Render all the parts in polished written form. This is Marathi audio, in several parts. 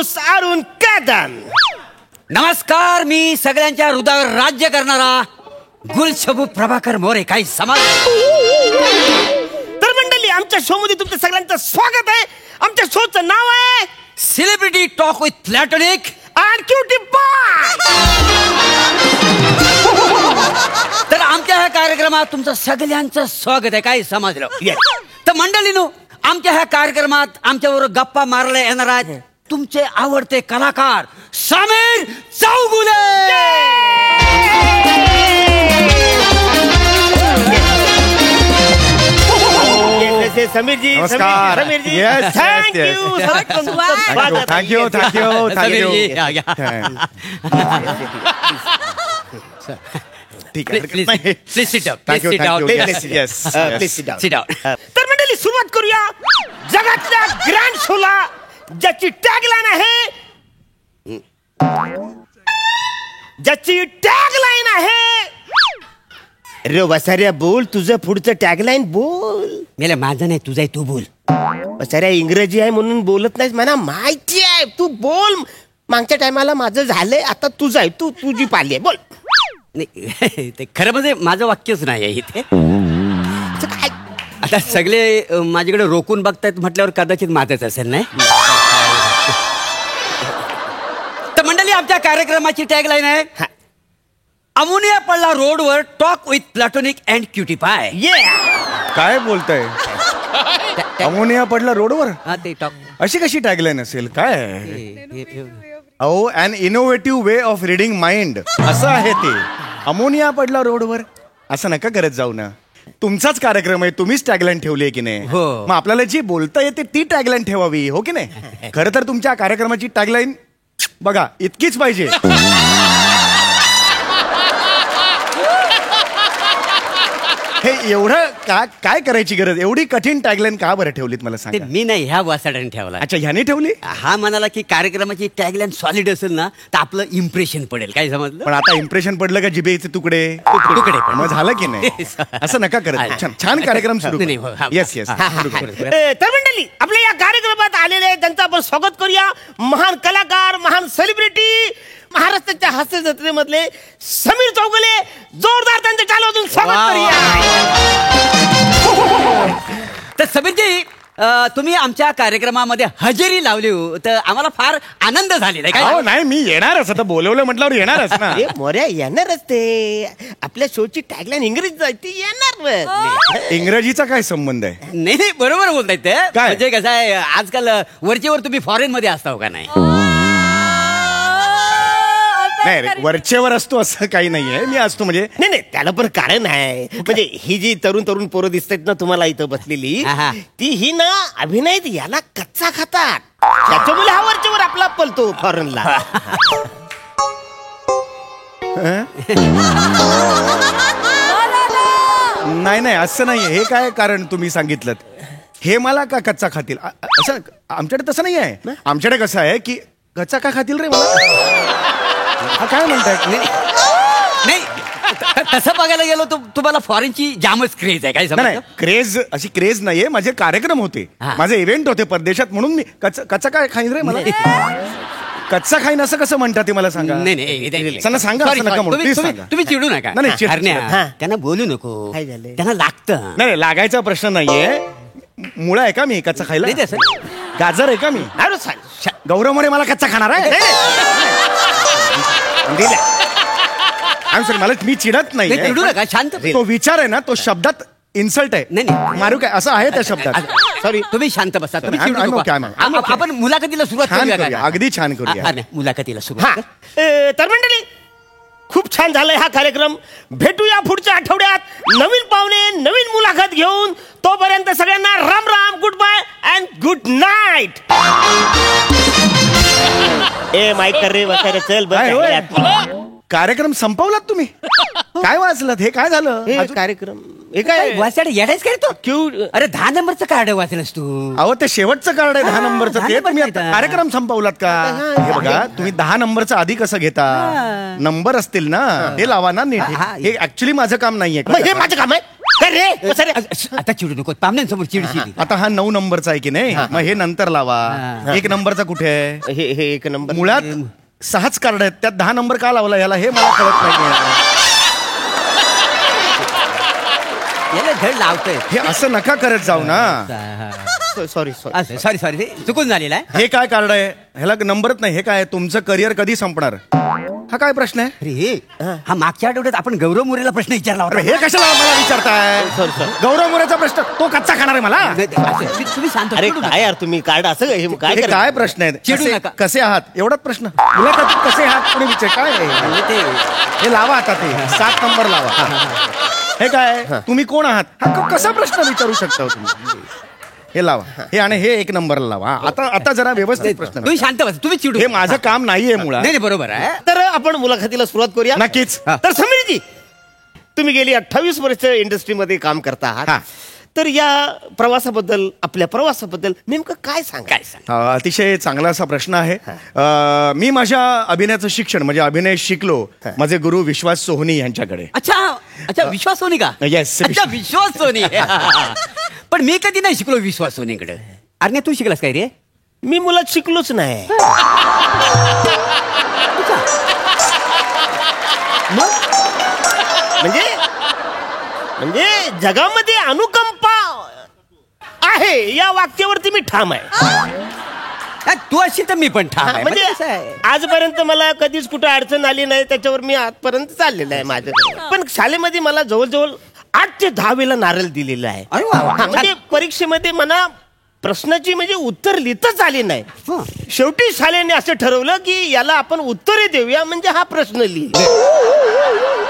इंट्रोड्यूस अरुण कदम. नमस्कार, मी सगळ्यांच्या हृदयावर राज्य करणारा गुलशबू प्रभाकर मोरे. काही समाज. तर मंडळी, आमच्या शो मध्ये तुमचं सगळ्यांचं स्वागत आहे. आमच्या शोचं नाव आहे celebrity talk with Platonic and cutie पाय. तर आमच्या ह्या कार्यक्रमात तुमचं सगळ्यांचं स्वागत आहे. काही समजलं. तर मंडळीनो, आमच्या ह्या कार्यक्रमात आमच्याबरोबर गप्पा मारले येणार आहेत तुमचे आवडते कलाकार समीर चौगुले. समीर जी, नमस्कार. समीर जी, Yes, थँक yes, यू. ठीक आहे. Please sit down. Thank you. तर मंडळी, सुरुवात करूया जगातल्या ग्रँड शोला, ज्याची टॅगलाईन आहे रे वसाऱ्या, बोल तुझं पुढचं टॅगलाईन बोल. मेले माझं नाही, तुझं आहे, तू बोल. वसाऱ्या, इंग्रजी आहे म्हणून बोलत नाहीस, मला माहिती आहे. तू बोल. मागच्या टायमाला माझं झालंय, आता तुझं आहे. तुझी पाली आहे, बोल. नाही, ते खरं म्हणजे माझं वाक्यच नाही आहे इथे. काय आता सगळे माझ्याकडे रोखून बघतायत म्हटल्यावर कदाचित माझंच असेल. नाही तर मंडळी, आमच्या कार्यक्रमाची टॅगलाईन आहे अमोनिया पडला रोडवर talk with Platonic and cutie पाय. काय बोलताय? अमोनिया पडला रोडवर? हा, ते टॉक. अशी कशी टॅगलाईन असेल? काय? अहो, an innovative way of reading mind असं आहे ते. अमोनिया पडला रोडवर असं नका करत जाऊ ना. तुमचाच कार्यक्रम आहे, तुम्हीच टॅगलाईन ठेवली आहे की नाही? हो. मग आपल्याला जी बोलता येते ती टॅगलाईन ठेवावी, हो की नाही? खरं तर तुमच्या कार्यक्रमाची टॅगलाईन बघा इतकीच पाहिजे. हे एवढं काय करायची गरज? एवढी कठीण टॅगलाईन का बरं ठेवलीत मला ते सांगा. मी नाही, ह्या वासाड्याने ठेवला. अच्छा, ह्याने ठेवली? हा म्हणाला की कार्यक्रमाची टॅगलाईन सॉलिड असेल ना तर आपलं इम्प्रेशन पडेल. काय समजलं? पण आता इम्प्रेशन पडलं का जिभेचे तुकडे तुकडे पण. मग झालं की नाही? असं नका करत. छान कार्यक्रम सुरू. नाही, हो, हा. Yes yes. तर मंडळी, आपल्या या कार्यक्रमात आलेले त्यांचं आपण स्वागत करूया. महान कलाकार, महान सेलिब्रिटी, महाराष्ट्राच्या हास्य जत्रेमधले समीर चौगुले. जोरदार त्यांचं चालू अजून स्वागत करूया. तर समीरजी, तुम्ही आमच्या कार्यक्रमामध्ये हजेरी लावली हो, तर आम्हाला फार आनंद झालेला आहे. हो, काय नाही मी येणारच. आता बोलवलं म्हटल्यावर येणारच ना. अरे मोऱ्या, येणारच ते. आपल्या शोची टॅगलाईन इंग्रजीत आहे, ती येणार. इंग्रजीचा काय संबंध आहे? नाही नाही, बरोबर बोलताय ते. काय? म्हणजे कसं आहे, आजकाल वरचेवर तुम्ही फॉरेन मध्ये असता का नाही? नाही रे, वरचेवर असतो असं काही नाहीये. मी असतो म्हणजे नाही, त्याला पण कारण आहे. म्हणजे ही जी तरुण पोरं दिसतात ना तुम्हाला इथं बसलेली, ती ही ना अभिनय याला कच्चा खातात. त्याच्यामुळे हा वरच्यावर आपला पलतो फॉरेनला. नाही असं नाहीये. हे काय कारण तुम्ही सांगितलं? हे मला का कच्चा खातील असं? आमच्याकडे तसं नाही आहे. आमच्याकडे कसं आहे की कच्चा का खातील रे मला? हा काय म्हणताय? नाही, तसं बघायला गेलो तर तुम्हाला फॉरेनची जामच क्रेज आहे. काय नाही, समजलं? क्रेज अशी क्रेज नाहीये. माझे कार्यक्रम होते, माझे इव्हेंट होते परदेशात, म्हणून मी कच्चा काय खाईन रे मला? कच्चा खाईन असं कसं म्हणतात ते मला सांगा. नाही, सांगा असं नका म्हणू. प्लीज सांगा. तुम्ही चिडू नका. नाही, हरण्या, त्यांना बोलू नको. काय झालंय? त्यांना लागतं. नाही, लागायचा प्रश्न नाहीये. मुळा आहे का मी कच्चा खायला? नाही, तसं गाजर आहे का मी? गौरव मोरे मला कच्चा खाणार आहे? मला मी चिडत नाही. चिडू नका, शांत. तो विचार आहे ना, तो शब्दात इन्सल्ट आहे. नाही, मारू काय असं आहे त्या शब्दात. सॉरी, तुम्ही शांत बसा. तुम्ही चिडू नका. आपण मुलाखतीला सुरुवात करूया. अगदी छान करूया. मुलाखतीला सुरुवात. तर मंडळी, खूप छान झालाय हा कार्यक्रम. भेटूया पुढच्या आठवड्यात नवीन पाहुणे, नवीन मुलाखत घेऊन. तोपर्यंत सगळ्यांना Ram Ram, good bye and good night. Mic कर रे वगैरे, चल बस. कार्यक्रम संपवलात तुम्ही? काय वाचलात? हे काय झालं? कार्यक्रम हे काय वाचायला येडायच काय तो? अरे 10 नंबरचं कार्ड वाचलंस तू? अहो, ते शेवटचं कार्ड आहे 10 नंबरचं. ते तुम्ही कार्यक्रम संपवलात का? हे बघा, तुम्ही 10 नंबरचं आधी कसं घेता? नंबर असतील ना, ते लावा ना नीट. हे ऍक्च्युली माझं काम नाहीये. हे माझं काम आहे. काय रे सर आता चिडू नको पाहुण्यांसमोर चिडशील. आता हा 9 नंबरचा आहे की नाही, मग हे नंतर लावा. 1 नंबरचा कुठे आहे? हे एक नंबर मुळात 6च कार्ड आहेत, त्यात 10 नंबर का लावला याला हे मला कळत नाही. याला धड लावतोय. हे असं नका करत जाऊ ना. सॉरी सॉरी सॉरी चुकून झालेला आहे. हे काय कार्ड आहे? ह्याला नंबरच नाही. हे काय? तुमचं करिअर कधी संपणार? हा काय प्रश्न आहे? अरे हा मागच्या आठवड्यात आपण गौरव मोरेला प्रश्न विचारला अरे होता. हे कशाला मला विचारताय? सॉरी. गौरव मोरेचा प्रश्न तो कच्चा खाणार आहे मला. तुम्ही सांगतो अरे काय यार तुम्ही कार्ड असं हे काय हे करायचं? काय प्रश्न आहेत? चिडू कसे- नका. कसे आहात एवढाच प्रश्न. मुलाखतीत कसे आहात कोणी विचार काय आहे? ते हे लावा आता ते 7 नंबर लावा. हे काय? तुम्ही कोण आहात? हा कसा प्रश्न विचारू शकता हो तुम्ही? हे लावा हे आणि हे 1 नंबरला लावा. आता जरा व्यवस्थित प्रश्न तुम्ही शांत बस. तुम्ही चिडू हे माझं काम नाहीये मुळात. नाही बरोबर आहे. तर आपण मुलाखतीला सुरुवात करूया. नक्कीच. तर समीरजी तुम्ही गेली 28 वर्ष इंडस्ट्रीमध्ये काम करता हा. आहात. तर या प्रवासाबद्दल आपल्या प्रवासाबद्दल नेमकं काय सांग. अतिशय चांगला असा प्रश्न आहे. मी माझ्या अभिनयाचं शिक्षण म्हणजे अभिनय शिकलो माझे गुरु विश्वास सोहनी यांच्याकडे. अच्छा विश्वास सोनी का? Yes. अच्छा विश्वास सोनी. पण मी कधी नाही शिकलो विश्वास सोनीकडे. अरे तू शिकलास काय रे? मी मुलात शिकलोच नाही. म्हणजे जगामध्ये अनुकंपा आहे या वाक्यावरती मी ठाम आहे. तू अशी तर मी पण ठाम आहे. म्हणजे कसं आहे? आजपर्यंत मला कधीच कुठं अडचण आली नाही, त्याच्यावर मी आजपर्यंत चाललेलं आहे माझं. पण शाळेमध्ये मला जवळजवळ 8 ते 10 वेळा नारळ दिलेला आहे. अरे वा, वा. हा, म्हणजे परीक्षेमध्ये मला प्रश्नाची म्हणजे उत्तर लिहिताच आली नाही. हं. शेवटी शाळेने असं ठरवलं की याला आपण उत्तरे देऊया म्हणजे हा प्रश्न लिहिल.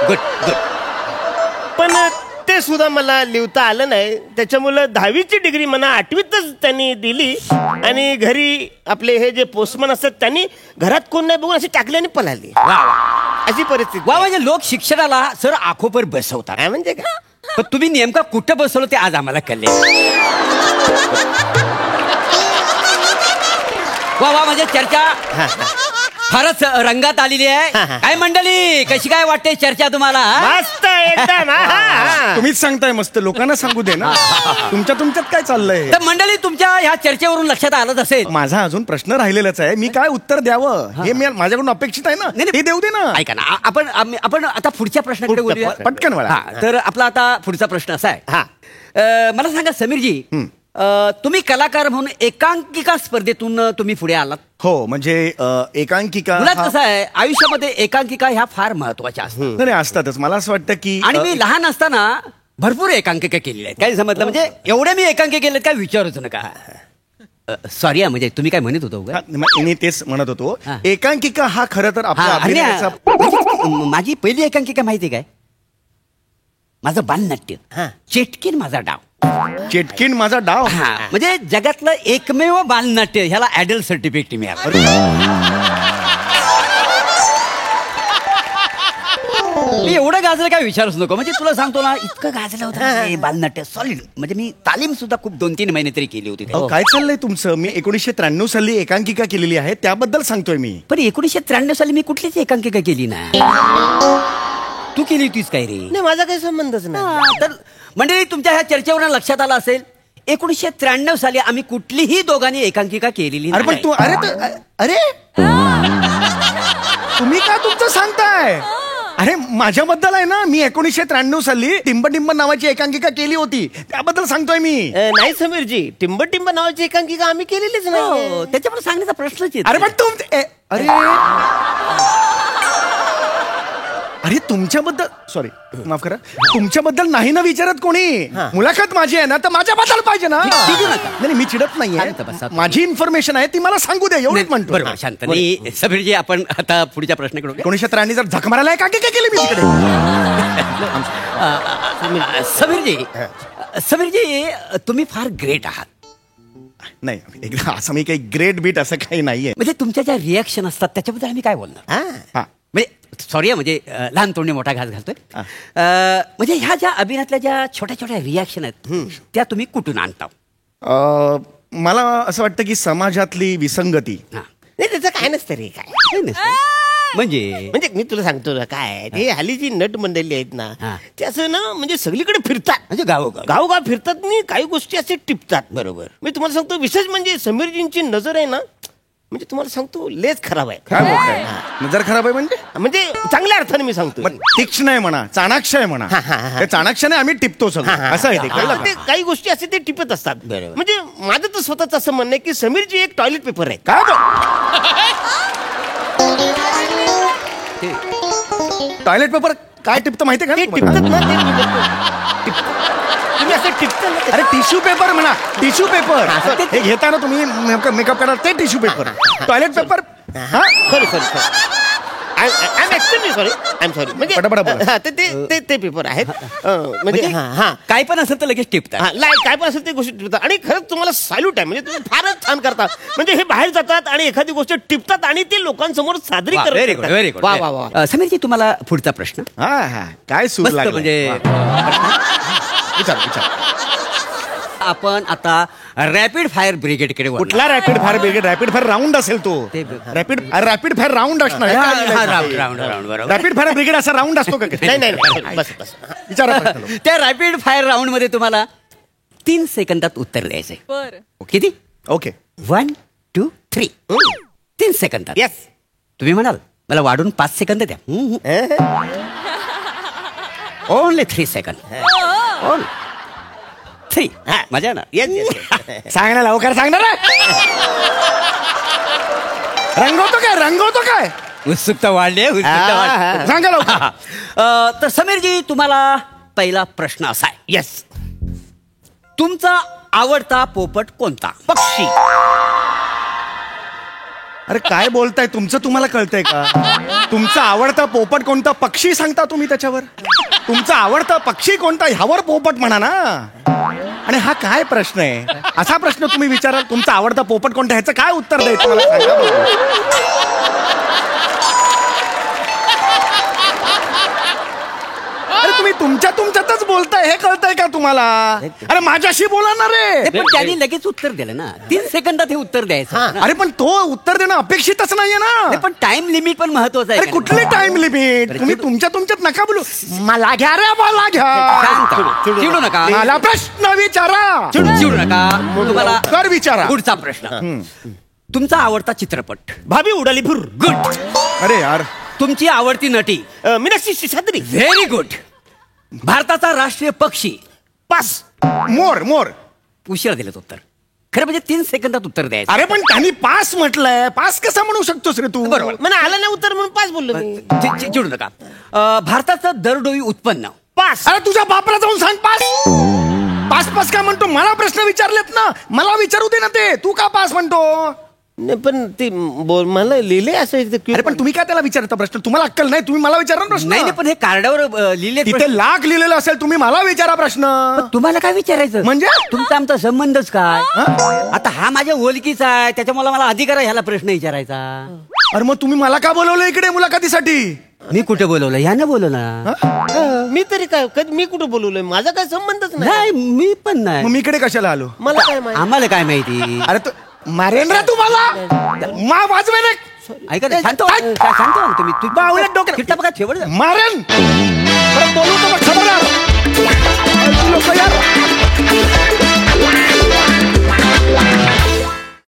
Good good. पण ते सुद्धा मला लिहिता आलं नाही. त्याच्यामुळं 10वीची डिग्री मला 8वीतच त्यांनी दिली आणि घरी आपले हे जे पोस्टमन असतात त्यांनी घरात कोण नाही बघून अशी टाकली आणि पळाली. अशी परिस्थिती. वा म्हणजे लोक शिक्षणाला सर आखोपर बसवतात. काय म्हणजे का? पण तुम्ही नेमका कुठं बसवलं ते आज आम्हाला कळले. वा म्हणजे चर्चा फारच रंगात आलेली आहे. काय मंडळी कशी काय वाटते चर्चा तुम्हाला? मस्त एकदम. तुम्हीच सांगताय मस्त. लोकांना सांगू दे ना. तुमच्यात काय चाललंय? तर मंडळी तुमच्या ह्या चर्चेवरून लक्षात आलंच असेल. माझा अजून प्रश्न राहिलेलाच आहे. मी काय उत्तर द्यावं हे माझ्याकडून अपेक्षित आहे ना. हे देऊ दे ना. ऐका ना आपण आता पुढच्या प्रश्नाकडे बोलूया. पटकन वळा. हा, तर आपला आता पुढचा प्रश्न असा आहे. हा. मला सांगा समीरजी, तुम्ही कलाकार म्हणून एकांकिका स्पर्धेतून तुम्ही पुढे आलात. हो म्हणजे एकांकिका मुळात हा- कसं आहे आयुष्यामध्ये एकांकिका ह्या फार महत्वाच्या असतात. नाही असतातच. मला असं वाटतं की आणि मी लहान असताना भरपूर एकांकिका केलेल्या आहेत. काय समजलं म्हणजे एवढ्या मी एकांकिका केल्या काय विचारूच नका. सॉरी म्हणजे तुम्ही काय म्हणत होतो हा, मी तेच म्हणत होतो. हा. एकांकिका हा खरं तर आपल्या हा, आणि अभिनयाचा माझी पहिली एकांकिका माहिती काय? माझं बालनाट्य. हा. चेटकीन माझा डाव. चेटकीन माझा डाव. हा, म्हणजे जगातलं एकमेव बालनाट्य ह्याला ऍडल्ट सर्टिफिकेट मिळालं. मी एवढं गाजलं काय विचारूच नको. म्हणजे तुला सांगतो ना इतकं गाजलं होतं हे बालनाट्य सॉलिड. म्हणजे मी तालीम सुद्धा खूप 2-3 महिने तरी केली होती. अहो, काय चाललंय तुमचं? मी 1993 साली एकांकिका केलेली आहे त्याबद्दल सांगतोय मी. पण 1993 साली मी कुठलीच एकांकिका केली ना. तू केली होतीस काय रे? नाही माझा काही संबंधच नाही. हा, तर मंडळी तुमच्या ह्या चर्चेवरून लक्षात आलं असेल 1993 साली आम्ही कुठलीही दोघांनी एकांकिका केलेली अरे पण नाही. तू अरे तुम्ही का तुमचं सांगताय? अरे माझ्याबद्दल आहे ना. मी 1993 साली टिंब नावाची एकांकिका केली होती त्याबद्दल सांगतोय मी. नाही समीरजी, टिंब नावाची एकांकिका आम्ही केलेलीच नाही. हो, त्याच्यामुळे सांगण्याचा प्रश्नच येत अरे नाही. पण अरे तुमच्याबद्दल सॉरी माफ करा. तुमच्याबद्दल नाही ना विचारत कोणी. मुलाखत माझी आहे ना तर माझ्याबद्दल पाहिजे ना. चिडू नका. नाही मी चिडत शांत बसा नाहीये. तुम्ही. माझी इन्फॉर्मेशन आहे ती मला सांगू दे एवढंच म्हणतो. बरोबर शांत नाही. समीरजी आपण आता पुढच्या प्रश्नाकडे वळूया. 1993 जर झक मारायला एकांकिका केली मी तिकडे. समीरजी तुम्ही फार ग्रेट आहात. नाही एकदा असं मी काही ग्रेट बीट असं काही नाहीये. म्हणजे तुमच्या ज्या रिॲक्शन असतात त्याच्याबद्दल आम्ही काय बोलणार. हा. म्हणजे सॉरी म्हणजे लहान तोंडी मोठा घास घालतोय. म्हणजे ह्या ज्या अभिनयातल्या ज्या छोट्या छोट्या रिॲक्शन आहेत त्या तुम्ही कुठून आणता? मला असं वाटतं की समाजातली विसंगती हा. नाही त्याचं काय नसतं रे. काय काही नसतं. म्हणजे मी तुला सांगतो ना काय हे हल्ली जी नट मंडळी आहेत ना हा. ते असं ना म्हणजे सगळीकडे फिरतात म्हणजे गावोगाव गावोगाव फिरतात आणि काही गोष्टी असे टिपतात. बरोबर. मी तुम्हाला सांगतो विशेष म्हणजे समीरजींची नजर आहे ना म्हणजे तुम्हाला सांगतो लेच खराब आहे. काय बोलताय नजर खराब आहे म्हणजे चांगल्या अर्थाने मी सांगतो. पण तीक्ष्ण आहे म्हणा, चाणाक्ष आहे म्हणा. हा, हा, हा. त्या चाणाक्षाने आम्ही टिपतो सगळं असं आहे ते, कळलं का? ते काही गोष्टी असे ते टिपत असतात. बरोबर. म्हणजे माझं तर स्वतःच असं म्हणणं आहे की समीरजी एक टॉयलेट पेपर आहे. काय टॉयलेट पेपर काय टिपतं माहितीये ते का टिपतात ना ते टिपतात. तुम्ही असं टिपता ना ते. अरे टिश्यू पेपर म्हणा, टिश्यू पेपर हा, ते- हे घेताना तुम्ही मेकअप करा ते टिश्यू पेपर. टॉयलेट पेपर हा sorry I am extremely sorry I am sorry म्हणजे पटापटा बोला. हा, ते पेपर आहेत म्हणजे हा काय पण असेल तर लगेच टिपतात. काय पण असेल ते गोष्टी टिपतात आणि खरंच तुम्हाला सॅल्यूट आहे म्हणजे तुम्ही फारच छान करता. म्हणजे हे बाहेर जातात आणि एखादी गोष्ट टिपतात आणि ते लोकांसमोर सादरी व्हेरी गुड व्हेरी करतात. वा वा वा गुड. समीरजी तुम्हाला पुढचा प्रश्न हा हा काय सूर मस्त लागला म्हणजे विचार विचार आपण आता रॅपिड फायर ब्रिगेडकडे वळलो. कुठला rapid fire brigade? Rapid fire round असेल तो. ते- रॅपिड फायर राऊंड असणार राऊंड बरोबर. रॅपिड फायर ब्रिगेड असा राऊंड असतो का? नाही नाही बस बस विचारा प्रश्न. त्या रॅपिड फायर राऊंड मध्ये तुम्हाला 3 सेकंदात उत्तर द्यायचंय. बरं. किती? ओके 1 2 3 3 सेकंदात. येस तुम्ही म्हणाल मला वाढून 5 सेकंद द्या. Only 3 second. 3 मजा ना. येस सांग ना लवकर सांग ना रे. रंगवतो काय उत्सुकता वाढली. सांगा लवकर. तर समीरजी तुम्हाला पहिला प्रश्न असा आहे. येस तुमचा आवडता पोपट कोणता? पक्षी. अरे काय बोलताय? तुमचं तुम्हाला कळतंय का? तुमचा आवडता पोपट कोणता? पक्षी सांगता तुम्ही त्याच्यावर? तुमचा आवडता पक्षी कोणता ह्यावर पोपट म्हणा ना. आणि हा काय प्रश्न आहे? असा प्रश्न तुम्ही विचाराल तुमचा आवडता पोपट कोणता ह्याचं काय उत्तर द्यायचं मला सांगा बघू. अरे तुम्ही तुमच्यातच बोलताय हे कळतंय का तुम्हाला? अरे माझ्याशी बोला ना रे. पण त्यांनी लगेच उत्तर दिलं ना. 3 सेकंदात हे उत्तर द्यायचं होतं ना. अरे पण तो उत्तर देणं अपेक्षितच नाहीये नाही, ना. पण टाइम लिमिट पण महत्वाचं आहे. अरे कुठली टाइम लिमिट? तुम्ही तुमच्यात नका बोलू. मला घ्या रे मला घ्या. चिडू नका. मला प्रश्न विचारा. चिडू नका. तुम्हाला कर विचारा. पुढचा प्रश्न. तुमचा आवडता चित्रपट? भाभी उडाली भुर. गुड. अरे यार तुमची आवडती नटी? मीनाक्षी शेषाद्री. Very good. भारताचा राष्ट्रीय पक्षी? पास. मोर. उशिरा दिलं उत्तर. खरं म्हणजे 3 सेकंदात उत्तर द्यायचं. अरे पण त्यांनी पास म्हटलंय. पास कसा म्हणू शकतोस रे तू? बरोबर. मला आलं नाही उत्तर म्हणून पास बोललो मी. चिडू नका. भारताचं दरडोई उत्पन्न? पास. अरे तुझ्या बापाला जाऊन सांग पास पास काय म्हणतो? मला प्रश्न विचारलेत ना, मला विचारू दे ना ते. तू का पास म्हणतो? नाही पण ते मला लिहिले असं अरे पण तुम्ही काय त्याला विचारता प्रश्न? तुम्हाला अक्कल नाही? तुम्ही मला विचारा ना प्रश्न. नाही पण हे कार्डावर लिहिले. तिथे लाख लिहिलेलं असेल. तुम्ही मला विचारा प्रश्न. तुम्हाला काय विचारायचं? म्हणजे? तुमचा आमचा संबंधच काय? आता हा माझ्या ओळखीचा आहे त्याच्यामुळे मला अधिकार आहे ह्याला प्रश्न विचारायचा. अरे मग तुम्ही मला का बोलवलं इकडे मुलाखतीसाठी? मी कुठे बोलवलं? ह्यानं बोलवलं. मी तरी काय कधी मी कुठं बोलवलंय? माझा काय संबंधच नाही. नाही मी पण मग नाही. मी इकडे कशाला आलो? मला काय माहिती. आम्हाला काय माहिती? अरे तू मारेन रे तुम्हाला. मा वाजवे रे. ऐका ना, शांत व्हा. शांत व्हा ना तुम्ही. बावळ्या डोक्यात. चिट्टा बघा शेवट. मारेन. परत बोलू तर मग खबर लोक यार.